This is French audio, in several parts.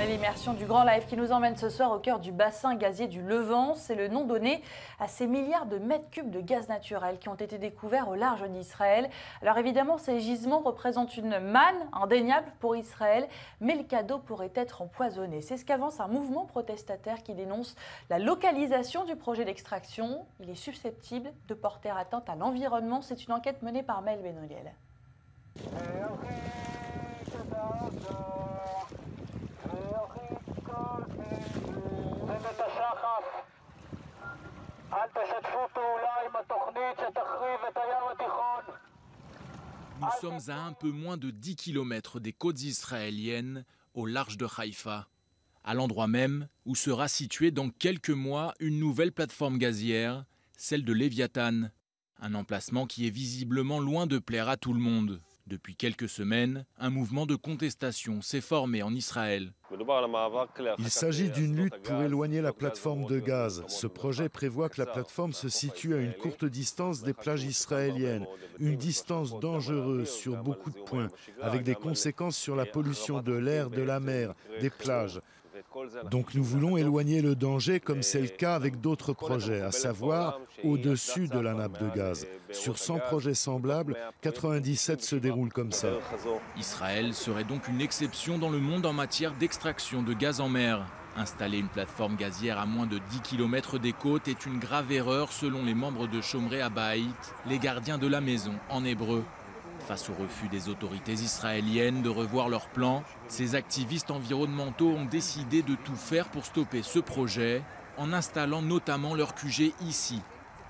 l'immersion du Grand Live qui nous emmène ce soir au cœur du bassin gazier du Levant. C'est le nom donné à ces milliards de mètres cubes de gaz naturel qui ont été découverts au large d'Israël. Alors évidemment, ces gisements représentent une manne indéniable pour Israël, mais le cadeau pourrait être empoisonné. C'est ce qu'avance un mouvement protestataire qui dénonce la localisation du projet d'extraction. Il est susceptible de porter atteinte à l'environnement. C'est une enquête menée par Maël Benoliel. Nous sommes à un peu moins de 10 km des côtes israéliennes, au large de Haïfa, à l'endroit même où sera située dans quelques mois une nouvelle plateforme gazière, celle de Léviathan, un emplacement qui est visiblement loin de plaire à tout le monde. Depuis quelques semaines, un mouvement de contestation s'est formé en Israël. Il s'agit d'une lutte pour éloigner la plateforme de gaz. Ce projet prévoit que la plateforme se situe à une courte distance des plages israéliennes, une distance dangereuse sur beaucoup de points, avec des conséquences sur la pollution de l'air, de la mer, des plages. Donc nous voulons éloigner le danger comme c'est le cas avec d'autres projets, à savoir au-dessus de la nappe de gaz. Sur 100 projets semblables, 97 se déroulent comme ça. Israël serait donc une exception dans le monde en matière d'extraction de gaz en mer. Installer une plateforme gazière à moins de 10 km des côtes est une grave erreur selon les membres de Shomrei Habayit, les gardiens de la maison en hébreu. Face au refus des autorités israéliennes de revoir leur plan, ces activistes environnementaux ont décidé de tout faire pour stopper ce projet, en installant notamment leur QG ici,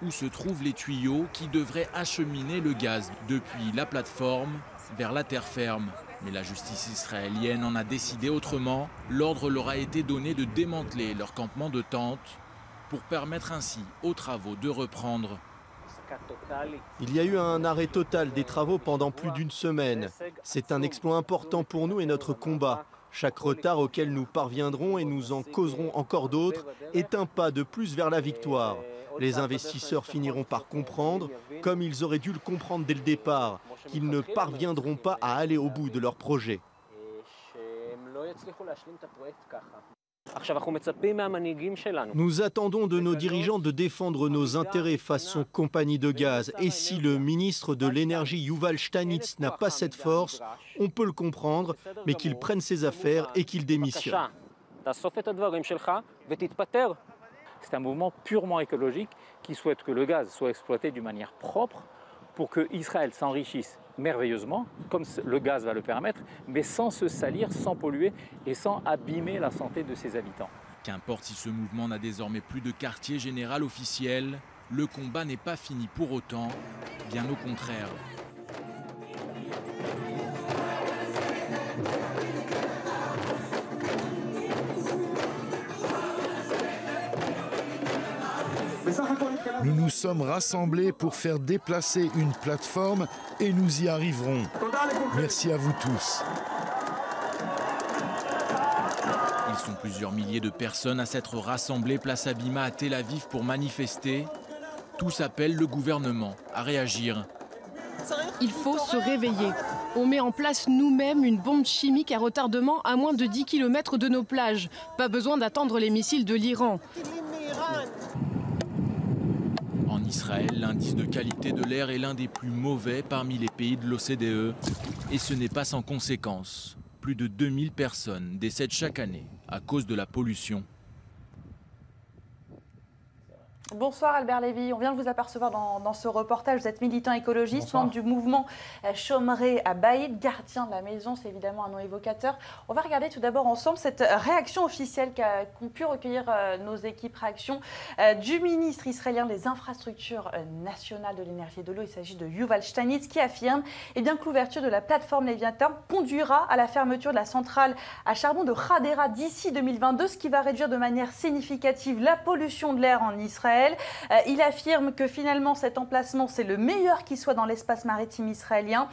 où se trouvent les tuyaux qui devraient acheminer le gaz depuis la plateforme vers la terre ferme. Mais la justice israélienne en a décidé autrement. L'ordre leur a été donné de démanteler leur campement de tentes pour permettre ainsi aux travaux de reprendre. Il y a eu un arrêt total des travaux pendant plus d'une semaine. C'est un exploit important pour nous et notre combat. Chaque retard auquel nous parviendrons, et nous en causerons encore d'autres, est un pas de plus vers la victoire. Les investisseurs finiront par comprendre, comme ils auraient dû le comprendre dès le départ, qu'ils ne parviendront pas à aller au bout de leur projet. Nous attendons de nos dirigeants de défendre nos intérêts face aux compagnies de gaz. Et si le ministre de l'énergie Yuval Steinitz n'a pas cette force, on peut le comprendre, mais qu'il prenne ses affaires et qu'il démissionne. C'est un mouvement purement écologique qui souhaite que le gaz soit exploité d'une manière propre pour que Israël s'enrichisse merveilleusement, comme le gaz va le permettre, mais sans se salir, sans polluer et sans abîmer la santé de ses habitants. Qu'importe si ce mouvement n'a désormais plus de quartier général officiel, le combat n'est pas fini pour autant, bien au contraire. Nous nous sommes rassemblés pour faire déplacer une plateforme et nous y arriverons. Merci à vous tous. Ils sont plusieurs milliers de personnes à s'être rassemblées place Habima à Tel Aviv pour manifester. Tous appellent le gouvernement à réagir. Il faut se réveiller. On met en place nous-mêmes une bombe chimique à retardement à moins de 10 km de nos plages. Pas besoin d'attendre les missiles de l'Iran. En Israël, l'indice de qualité de l'air est l'un des plus mauvais parmi les pays de l'OCDE. Et ce n'est pas sans conséquence. Plus de 2000 personnes décèdent chaque année à cause de la pollution. Bonsoir Albert Lévy, on vient de vous apercevoir dans ce reportage, vous êtes militant écologiste, membre du mouvement Shomrei Habayit, gardien de la maison, c'est évidemment un nom évocateur. On va regarder tout d'abord ensemble cette réaction officielle qu'ont pu recueillir nos équipes, réaction du ministre israélien des infrastructures nationales de l'énergie et de l'eau. Il s'agit de Yuval Steinitz qui affirme que l'ouverture de la plateforme Léviathan conduira à la fermeture de la centrale à charbon de Hadera d'ici 2022, ce qui va réduire de manière significative la pollution de l'air en Israël. Il affirme que finalement cet emplacement c'est le meilleur qui soit dans l'espace maritime israélien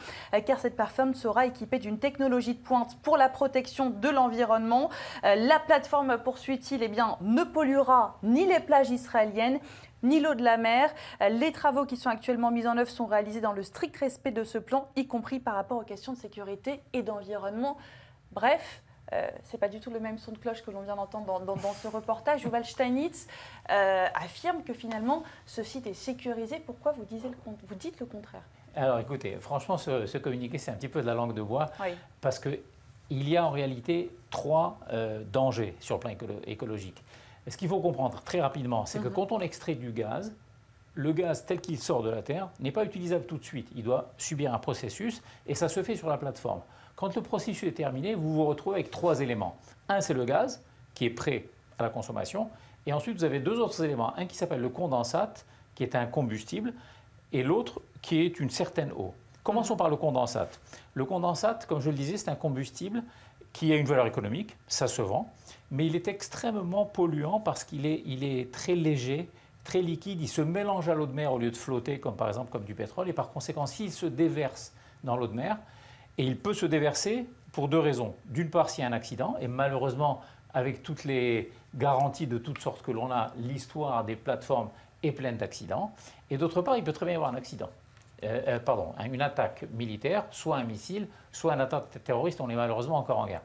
car cette plateforme sera équipée d'une technologie de pointe pour la protection de l'environnement. La plateforme, poursuit-il, ne polluera ni les plages israéliennes ni l'eau de la mer. Les travaux qui sont actuellement mis en œuvre sont réalisés dans le strict respect de ce plan, y compris par rapport aux questions de sécurité et d'environnement. Bref, c'est pas du tout le même son de cloche que l'on vient d'entendre dans ce reportage. Yuval Steinitz affirme que finalement ce site est sécurisé. Pourquoi vous dites le contraire? Alors écoutez, franchement, ce communiqué, c'est un petit peu de la langue de bois, oui. Parce qu'il y a en réalité 3 dangers sur le plan écologique. Et ce qu'il faut comprendre très rapidement, c'est que quand on extrait du gaz, le gaz tel qu'il sort de la Terre n'est pas utilisable tout de suite. Il doit subir un processus et ça se fait sur la plateforme. Quand le processus est terminé, vous vous retrouvez avec 3 éléments. Un, c'est le gaz qui est prêt à la consommation. Et ensuite, vous avez 2 autres éléments. Un qui s'appelle le condensate, qui est un combustible, et l'autre qui est une certaine eau. Commençons par le condensate. Le condensate, comme je le disais, c'est un combustible qui a une valeur économique, ça se vend, mais il est extrêmement polluant parce qu'il est très léger, très liquide, il se mélange à l'eau de mer au lieu de flotter, comme par exemple comme du pétrole, et par conséquent, s'il se déverse dans l'eau de mer, et il peut se déverser pour 2 raisons. D'une part, s'il y a un accident, et malheureusement, avec toutes les garanties de toutes sortes que l'on a, l'histoire des plateformes est pleine d'accidents, et d'autre part, il peut très bien y avoir un accident. Une attaque militaire, soit un missile, soit un attaque terroriste, on est malheureusement encore en guerre.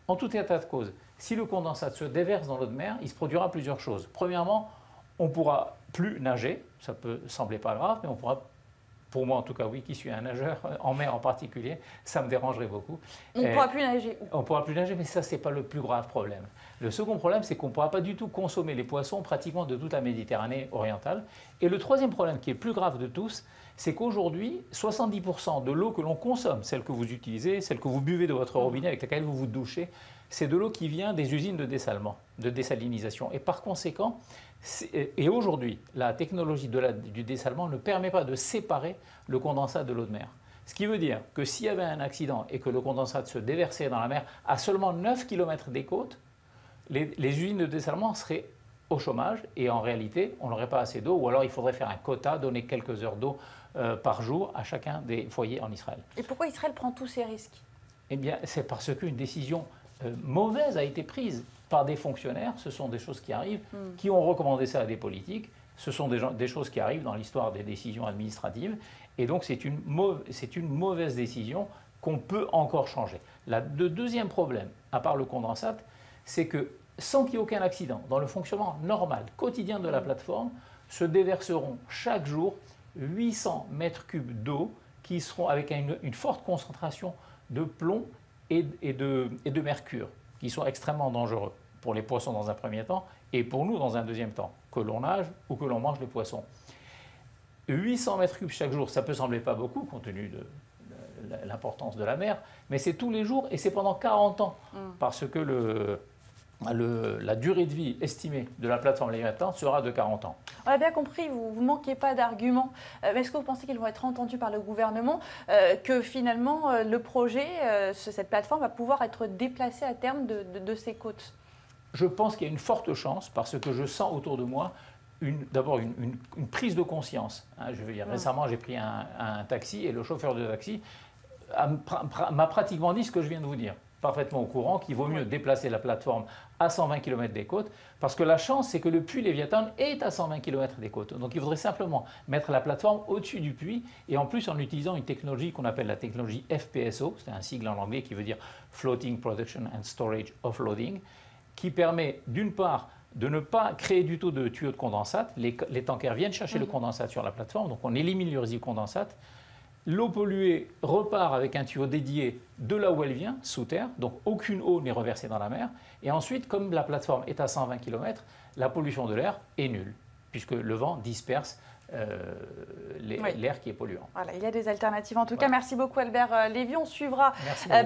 En tout état de cause, si le condensate se déverse dans l'eau de mer, il se produira plusieurs choses. Premièrement, on ne pourra plus nager, ça peut sembler pas grave, mais on pourra, pour moi en tout cas oui, qui suis un nageur, en mer en particulier, ça me dérangerait beaucoup. On ne pourra plus nager. On ne pourra plus nager, mais ça, ce n'est pas le plus grave problème. Le second problème, c'est qu'on ne pourra pas du tout consommer les poissons pratiquement de toute la Méditerranée orientale. Et le troisième problème, qui est le plus grave de tous, c'est qu'aujourd'hui, 70% de l'eau que l'on consomme, celle que vous utilisez, celle que vous buvez de votre robinet avec laquelle vous vous douchez, c'est de l'eau qui vient des usines de dessalement, de désalinisation. Et par conséquent, aujourd'hui, la technologie du dessalement ne permet pas de séparer le condensat de l'eau de mer. Ce qui veut dire que s'il y avait un accident et que le condensat se déversait dans la mer à seulement 9 km des côtes, les usines de dessalement seraient au chômage et en réalité, on n'aurait pas assez d'eau ou alors il faudrait faire un quota, donner quelques heures d'eau par jour à chacun des foyers en Israël. Et pourquoi Israël prend tous ces risques? Eh bien, c'est parce qu'une décision mauvaise a été prise par des fonctionnaires, ce sont des choses qui arrivent, qui ont recommandé ça à des politiques, ce sont des choses qui arrivent dans l'histoire des décisions administratives, et donc c'est une mauvaise décision qu'on peut encore changer. Le deuxième problème, à part le condensate, c'est que sans qu'il y ait aucun accident, dans le fonctionnement normal, quotidien de la plateforme, se déverseront chaque jour 800 mètres cubes d'eau qui seront avec une forte concentration de plomb et de mercure, qui sont extrêmement dangereux pour les poissons dans un premier temps et pour nous dans un deuxième temps, que l'on nage ou que l'on mange les poissons. 800 mètres cubes chaque jour, ça peut sembler pas beaucoup compte tenu de l'importance de la mer, mais c'est tous les jours et c'est pendant 40 ans, parce que la durée de vie estimée de la plateforme Léviathan sera de 40 ans. On a bien compris, vous ne manquez pas d'arguments. Mais est-ce que vous pensez qu'ils vont être entendus par le gouvernement, que finalement le projet, cette plateforme va pouvoir être déplacée à terme de ses côtes? Je pense qu'il y a une forte chance parce que je sens autour de moi d'abord une prise de conscience. Je veux dire, récemment j'ai pris un taxi et le chauffeur de taxi m'a pratiquement dit ce que je viens de vous dire. Parfaitement au courant qu'il vaut mieux déplacer la plateforme à 120 km des côtes, parce que la chance, c'est que le puits Léviathan est à 120 km des côtes. Donc il faudrait simplement mettre la plateforme au-dessus du puits, et en plus en utilisant une technologie qu'on appelle la technologie FPSO, c'est un sigle en anglais qui veut dire Floating Production and Storage Offloading, qui permet d'une part de ne pas créer du tout de tuyaux de condensate. Les tankers viennent chercher le condensate sur la plateforme, donc on élimine le résidu condensate. L'eau polluée repart avec un tuyau dédié de là où elle vient, sous terre, donc aucune eau n'est reversée dans la mer. Et ensuite, comme la plateforme est à 120 km, la pollution de l'air est nulle, puisque le vent disperse l'air qui est polluant. Voilà, il y a des alternatives. En tout cas, merci beaucoup Albert Lévy. On suivra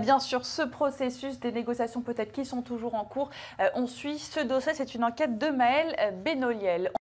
bien sûr ce processus des négociations peut-être qui sont toujours en cours. On suit ce dossier, c'est une enquête de Maël Benoliel.